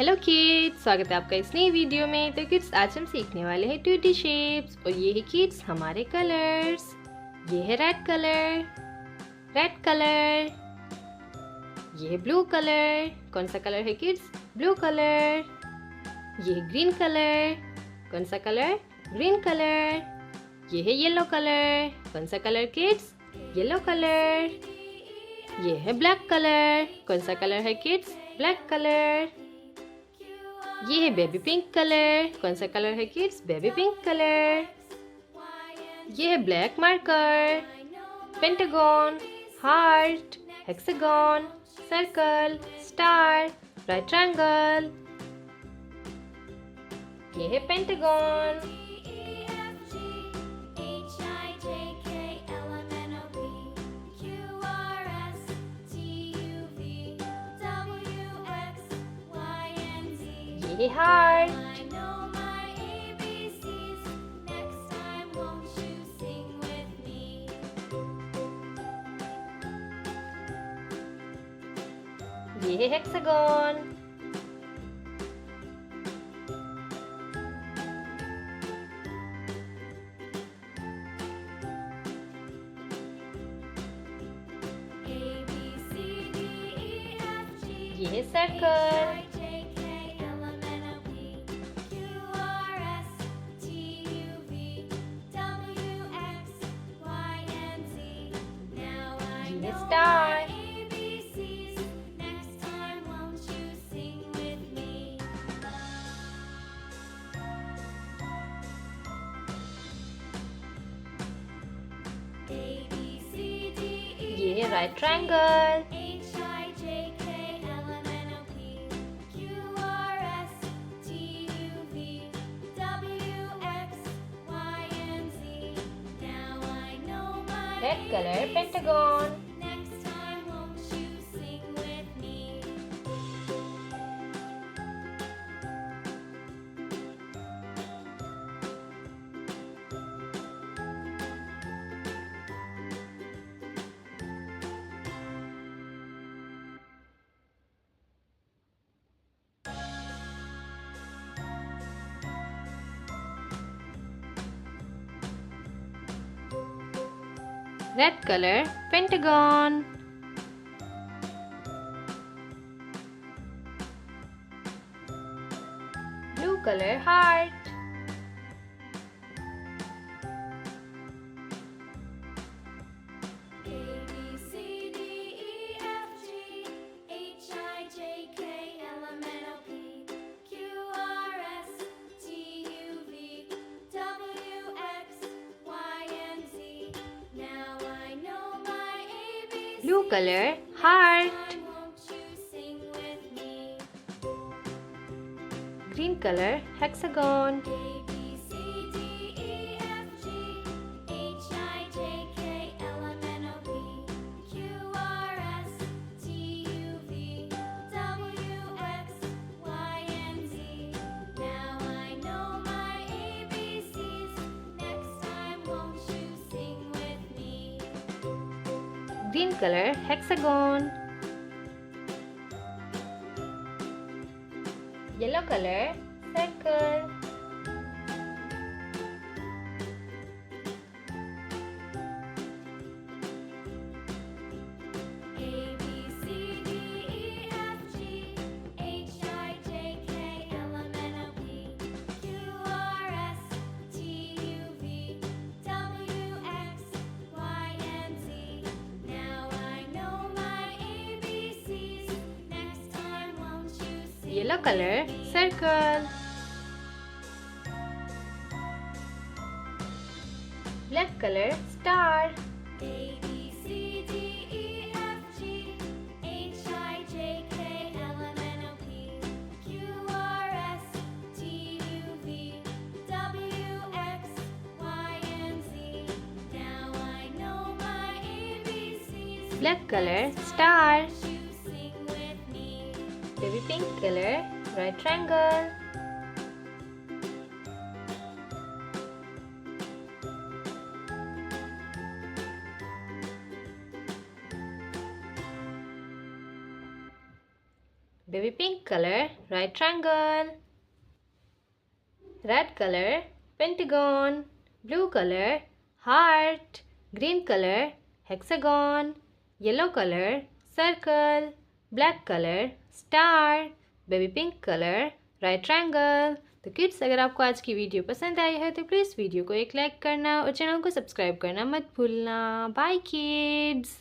Hello kids, स्वागत है आपका इस नई वीडियो में। तो किड्स, आज हम सीखने वाले हैं 2D शेप्स और ये है किड्स हमारे कलर्स। ये है रेड कलर, ये है ब्लू कलर। कौन सा कलर है किड्स? Blue colour. ये है ग्रीन कलर। कौन सा कलर? Green colour. ये है येलो कलर। कौन सा कलर किड्स? Yellow colour. ये है ब्लैक कलर। कौन सा कलर है किड्स? Black colour. ये है बेबी पिंक कलर। कौन सा कलर है किड्स? Baby pink colour. ये है black marker, pentagon, heart, hexagon, circle, star, right triangle. ये है पेंटागन। ये है हार्ट। ये है हेक्सागन। ये है सर्कल। ये है स्टार। ये है right triangle. Red colour pentagon. Red color pentagon. Blue color heart. Blue color heart. Green color hexagon. Green color hexagon. Yellow color circle. Yellow color circle. Black color star. Black color star. Baby pink color, right triangle. baby pink color, right triangle. Red color, pentagon. Blue color, heart. Green color, hexagon. Yellow color, circle. Black color, star. Baby pink color, right triangle. तो kids, अगर आपको आज की video पसंद आई है तो please video को एक लाइक करना और चैनल को सब्सक्राइब करना मत भूलना। Bye kids.